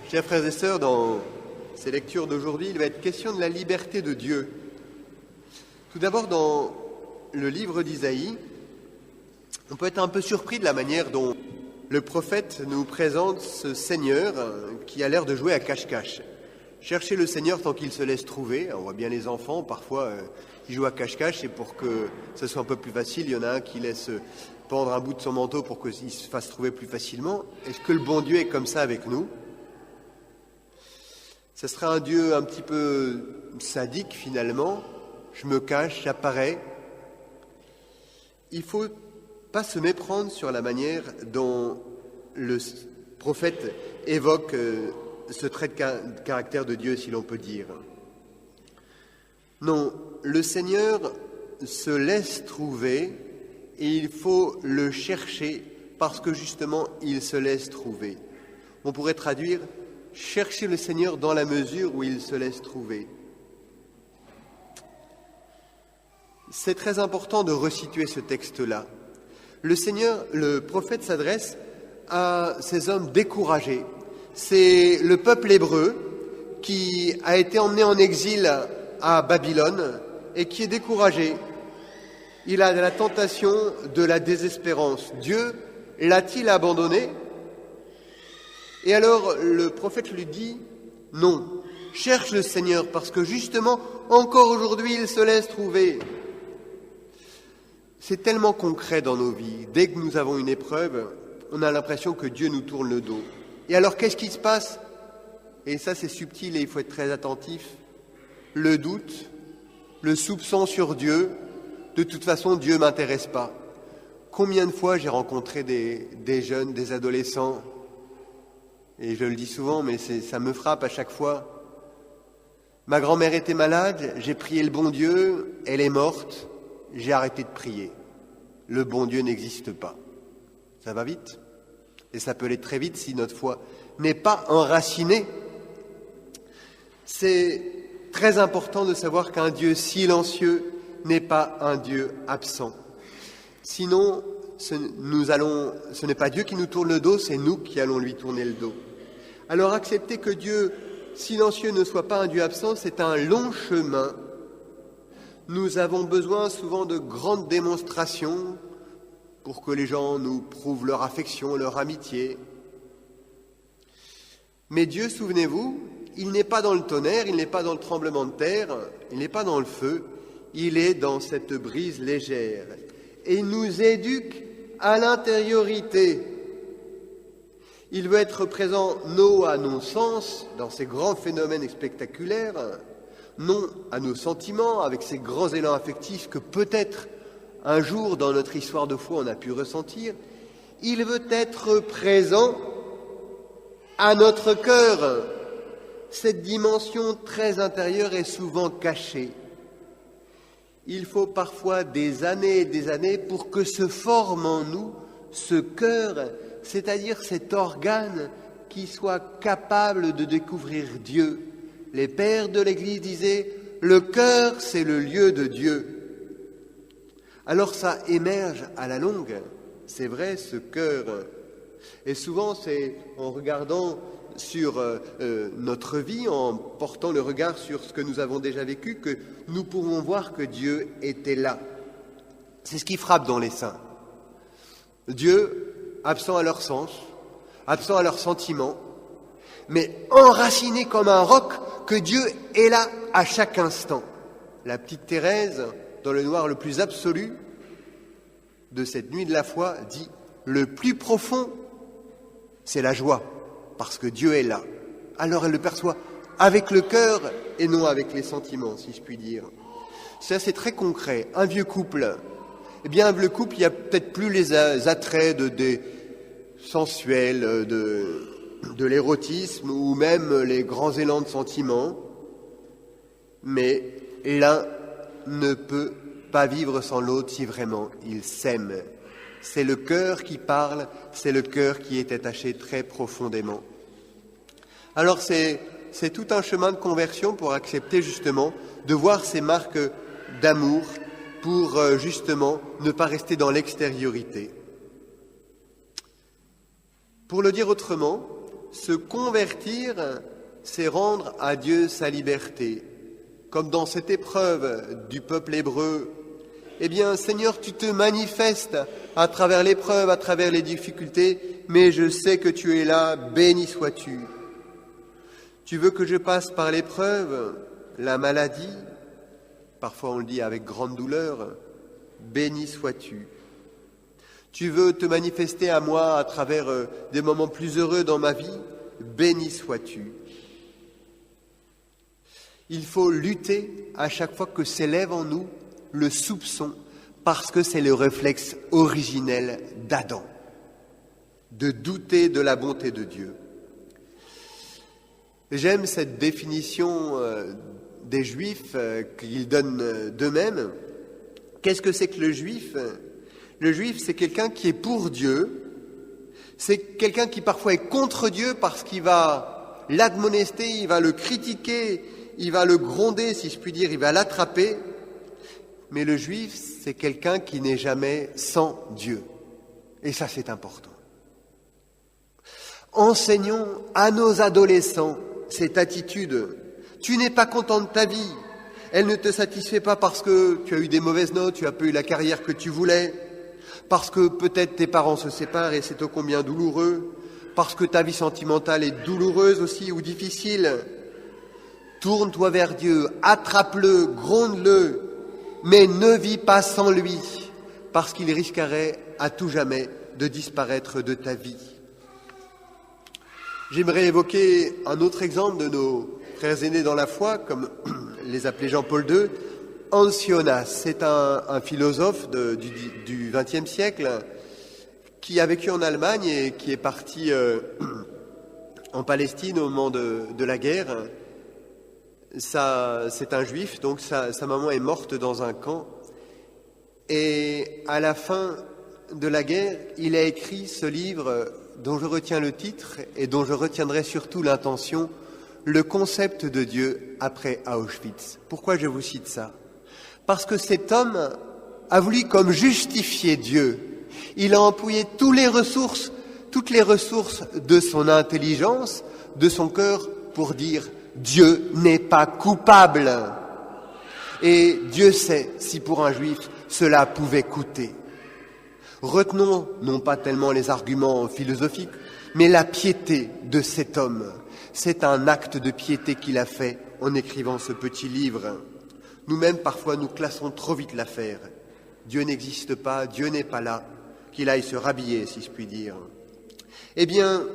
Chers frères et sœurs, dans ces lectures d'aujourd'hui, il va être question de la liberté de Dieu. Tout d'abord, dans le livre d'Isaïe, on peut être un peu surpris de la manière dont le prophète nous présente ce Seigneur qui a l'air de jouer à cache-cache. Chercher le Seigneur tant qu'il se laisse trouver. On voit bien les enfants, parfois, ils jouent à cache-cache et pour que ce soit un peu plus facile, il y en a un qui laisse pendre un bout de son manteau pour qu'il se fasse trouver plus facilement. Est-ce que le bon Dieu est comme ça avec nous ? Ce serait un Dieu un petit peu sadique finalement. Je me cache, j'apparais. Il ne faut pas se méprendre sur la manière dont le prophète évoque ce trait de caractère de Dieu, si l'on peut dire. Non, le Seigneur se laisse trouver et il faut le chercher parce que justement il se laisse trouver. On pourrait traduire « chercher le Seigneur dans la mesure où il se laisse trouver ». C'est très important de resituer ce texte-là. Le prophète s'adresse à ces hommes découragés. C'est le peuple hébreu qui a été emmené en exil à Babylone et qui est découragé. Il a la tentation de la désespérance. Dieu l'a-t-il abandonné ? Et alors le prophète lui dit « Non, cherche le Seigneur parce que justement, encore aujourd'hui, il se laisse trouver. » C'est tellement concret dans nos vies. Dès que nous avons une épreuve, on a l'impression que Dieu nous tourne le dos. Et alors, qu'est-ce qui se passe ? Et ça, c'est subtil et il faut être très attentif. Le doute, le soupçon sur Dieu. De toute façon, Dieu ne m'intéresse pas. Combien de fois j'ai rencontré des jeunes, des adolescents, et je le dis souvent, mais ça me frappe à chaque fois. Ma grand-mère était malade, j'ai prié le bon Dieu, elle est morte. J'ai arrêté de prier. Le bon Dieu n'existe pas. Ça va vite. Et ça peut aller très vite si notre foi n'est pas enracinée. C'est très important de savoir qu'un Dieu silencieux n'est pas un Dieu absent. Sinon, ce n'est pas Dieu qui nous tourne le dos, c'est nous qui allons lui tourner le dos. Alors accepter que Dieu silencieux ne soit pas un Dieu absent, c'est un long chemin. Nous avons besoin souvent de grandes démonstrations pour que les gens nous prouvent leur affection, leur amitié. Mais Dieu, souvenez-vous, il n'est pas dans le tonnerre, il n'est pas dans le tremblement de terre, il n'est pas dans le feu, il est dans cette brise légère. Et il nous éduque à l'intériorité. Il veut être présent non à nos sens, dans ces grands phénomènes spectaculaires, non à nos sentiments, avec ces grands élans affectifs que peut-être un jour dans notre histoire de foi on a pu ressentir. Il veut être présent à notre cœur. Cette dimension très intérieure est souvent cachée. Il faut parfois des années et des années pour que se forme en nous ce cœur, c'est-à-dire cet organe qui soit capable de découvrir Dieu. Les pères de l'Église disaient « le cœur, c'est le lieu de Dieu ». Alors ça émerge à la longue, c'est vrai, ce cœur. Et souvent, c'est en regardant sur notre vie, en portant le regard sur ce que nous avons déjà vécu, que nous pouvons voir que Dieu était là. C'est ce qui frappe dans les saints. Dieu, absent à leur sens, absent à leurs sentiments, mais enraciné comme un roc, que Dieu est là à chaque instant. La petite Thérèse, dans le noir le plus absolu de cette nuit de la foi, dit « le plus profond, c'est la joie, parce que Dieu est là ». Alors elle le perçoit avec le cœur et non avec les sentiments, si je puis dire. Ça, c'est très concret. Un vieux couple, eh bien, un vieux couple, il n'y a peut-être plus les attraits des sensuels, de l'érotisme ou même les grands élans de sentiments, mais l'un ne peut pas vivre sans l'autre si vraiment ils s'aiment. C'est le cœur qui parle, c'est le cœur qui est attaché très profondément. Alors c'est tout un chemin de conversion pour accepter justement de voir ces marques d'amour, pour justement ne pas rester dans l'extériorité. Pour le dire autrement, se convertir, c'est rendre à Dieu sa liberté. Comme dans cette épreuve du peuple hébreu, eh bien, Seigneur, tu te manifestes à travers l'épreuve, à travers les difficultés, mais je sais que tu es là, béni sois-tu. Tu veux que je passe par l'épreuve, la maladie, parfois on le dit avec grande douleur, béni sois-tu. Tu veux te manifester à moi à travers des moments plus heureux dans ma vie, béni sois-tu. Il faut lutter à chaque fois que s'élève en nous le soupçon, parce que c'est le réflexe originel d'Adam, de douter de la bonté de Dieu. J'aime cette définition des Juifs qu'ils donnent d'eux-mêmes. Qu'est-ce que c'est que le Juif ? Le Juif, c'est quelqu'un qui est pour Dieu, c'est quelqu'un qui parfois est contre Dieu parce qu'il va l'admonester, il va le critiquer, il va le gronder, si je puis dire, il va l'attraper. Mais le Juif, c'est quelqu'un qui n'est jamais sans Dieu. Et ça, c'est important. Enseignons à nos adolescents cette attitude. Tu n'es pas content de ta vie. Elle ne te satisfait pas parce que tu as eu des mauvaises notes, tu n'as pas eu la carrière que tu voulais, parce que peut-être tes parents se séparent et c'est ô combien douloureux, parce que ta vie sentimentale est douloureuse aussi ou difficile. Tourne-toi vers Dieu, attrape-le, gronde-le, mais ne vis pas sans lui, parce qu'il risquerait à tout jamais de disparaître de ta vie. J'aimerais évoquer un autre exemple de nos frères aînés dans la foi, comme les appelait Jean-Paul II, Ancionas. C'est un philosophe du XXe siècle qui a vécu en Allemagne et qui est parti en Palestine au moment de la guerre. C'est un juif, donc sa maman est morte dans un camp. Et à la fin de la guerre, il a écrit ce livre dont je retiens le titre et dont je retiendrai surtout l'intention, Le concept de Dieu après Auschwitz. Pourquoi je vous cite ça ? Parce que cet homme a voulu comme justifier Dieu. Il a employé toutes les ressources de son intelligence, de son cœur, pour dire Dieu n'est pas coupable. Et Dieu sait si pour un juif cela pouvait coûter. Retenons non pas tellement les arguments philosophiques, mais la piété de cet homme. C'est un acte de piété qu'il a fait en écrivant ce petit livre. Nous-mêmes, parfois, nous classons trop vite l'affaire. Dieu n'existe pas, Dieu n'est pas là, qu'il aille se rhabiller, si je puis dire. Eh bien,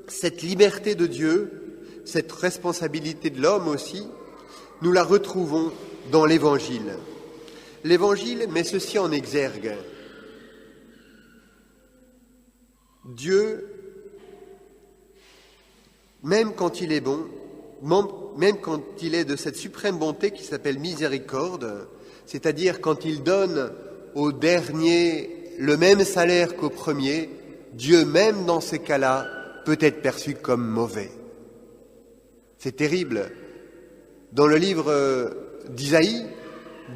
cette liberté de Dieu, cette responsabilité de l'homme aussi, nous la retrouvons dans l'Évangile. L'Évangile met ceci en exergue. Dieu, même quand il est bon, même quand il est de cette suprême bonté qui s'appelle miséricorde, c'est-à-dire quand il donne au dernier le même salaire qu'au premier, Dieu, même dans ces cas-là, peut être perçu comme mauvais. C'est terrible. Dans le livre d'Isaïe,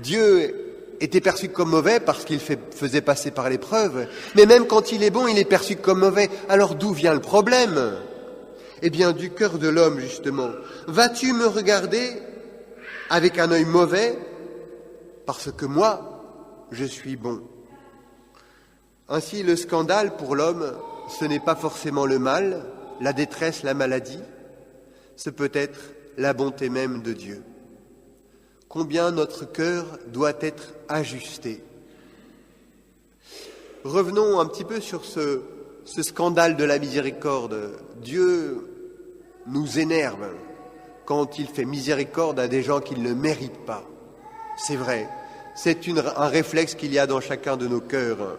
Dieu était perçu comme mauvais parce qu'il faisait passer par l'épreuve, mais même quand il est bon, il est perçu comme mauvais. Alors d'où vient le problème ? Eh bien, du cœur de l'homme, justement. Vas-tu me regarder avec un œil mauvais parce que moi, je suis bon ? Ainsi, le scandale pour l'homme, ce n'est pas forcément le mal, la détresse, la maladie, c'est peut-être la bonté même de Dieu. Combien notre cœur doit être ajusté. Revenons un petit peu sur ce scandale de la miséricorde. Dieu nous énerve quand il fait miséricorde à des gens qui ne le méritent pas. C'est vrai, c'est un réflexe qu'il y a dans chacun de nos cœurs.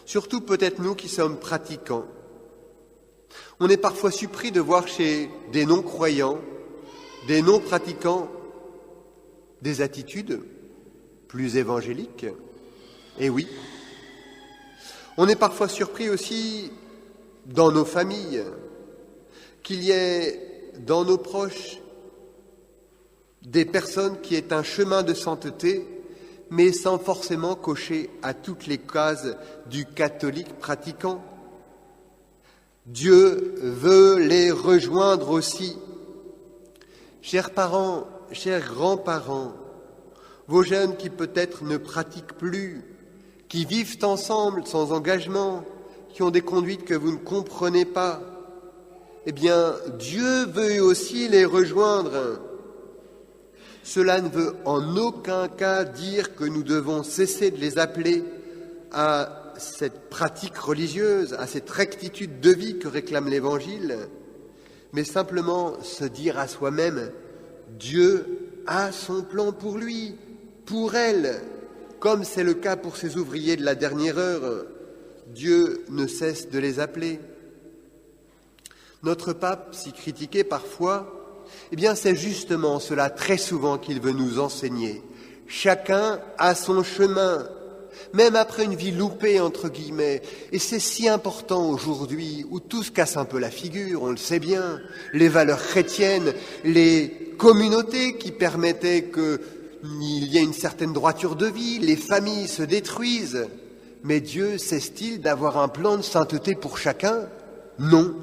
Surtout peut-être nous qui sommes pratiquants. On est parfois surpris de voir chez des non-croyants, des non-pratiquants, des attitudes plus évangéliques. Et oui, on est parfois surpris aussi dans nos familles, qu'il y ait dans nos proches des personnes qui aient un chemin de sainteté, mais sans forcément cocher à toutes les cases du catholique pratiquant. Dieu veut les rejoindre aussi. Chers parents, chers grands-parents, vos jeunes qui peut-être ne pratiquent plus, qui vivent ensemble sans engagement, qui ont des conduites que vous ne comprenez pas, eh bien, Dieu veut aussi les rejoindre. Cela ne veut en aucun cas dire que nous devons cesser de les appeler à cette pratique religieuse, à cette rectitude de vie que réclame l'Évangile, mais simplement se dire à soi-même, Dieu a son plan pour lui, pour elle, comme c'est le cas pour ces ouvriers de la dernière heure. Dieu ne cesse de les appeler. Notre pape, si critiqué parfois, eh bien c'est justement cela très souvent qu'il veut nous enseigner. Chacun a son chemin, même après une vie loupée, entre guillemets. Et c'est si important aujourd'hui, où tout se casse un peu la figure, on le sait bien, les valeurs chrétiennes, les communautés qui permettaient qu'il y ait une certaine droiture de vie, les familles se détruisent. Mais Dieu cesse-t-il d'avoir un plan de sainteté pour chacun? Non.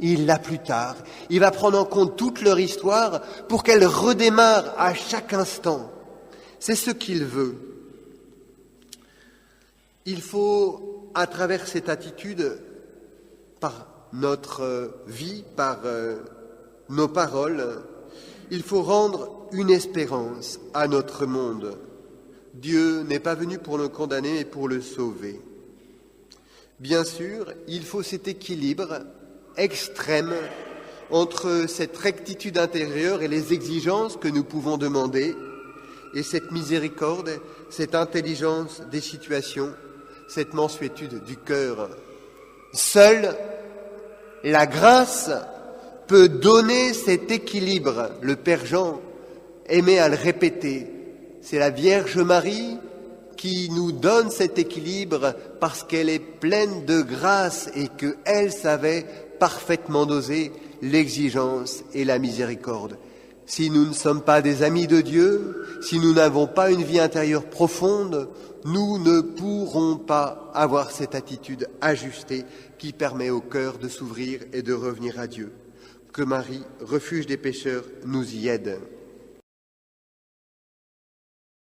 Il l'a plus tard. Il va prendre en compte toute leur histoire pour qu'elle redémarre à chaque instant. C'est ce qu'il veut. Il faut, à travers cette attitude, par notre vie, par nos paroles, il faut rendre une espérance à notre monde. Dieu n'est pas venu pour le condamner, mais pour le sauver. Bien sûr, il faut cet équilibre extrême entre cette rectitude intérieure et les exigences que nous pouvons demander, et cette miséricorde, cette intelligence des situations, cette mansuétude du cœur. Seule la grâce peut donner cet équilibre. Le Père Jean aimait à le répéter. C'est la Vierge Marie qui nous donne cet équilibre parce qu'elle est pleine de grâce et qu'elle savait parfaitement doser l'exigence et la miséricorde. Si nous ne sommes pas des amis de Dieu, si nous n'avons pas une vie intérieure profonde, nous ne pourrons pas avoir cette attitude ajustée qui permet au cœur de s'ouvrir et de revenir à Dieu. Que Marie, refuge des pécheurs, nous y aide.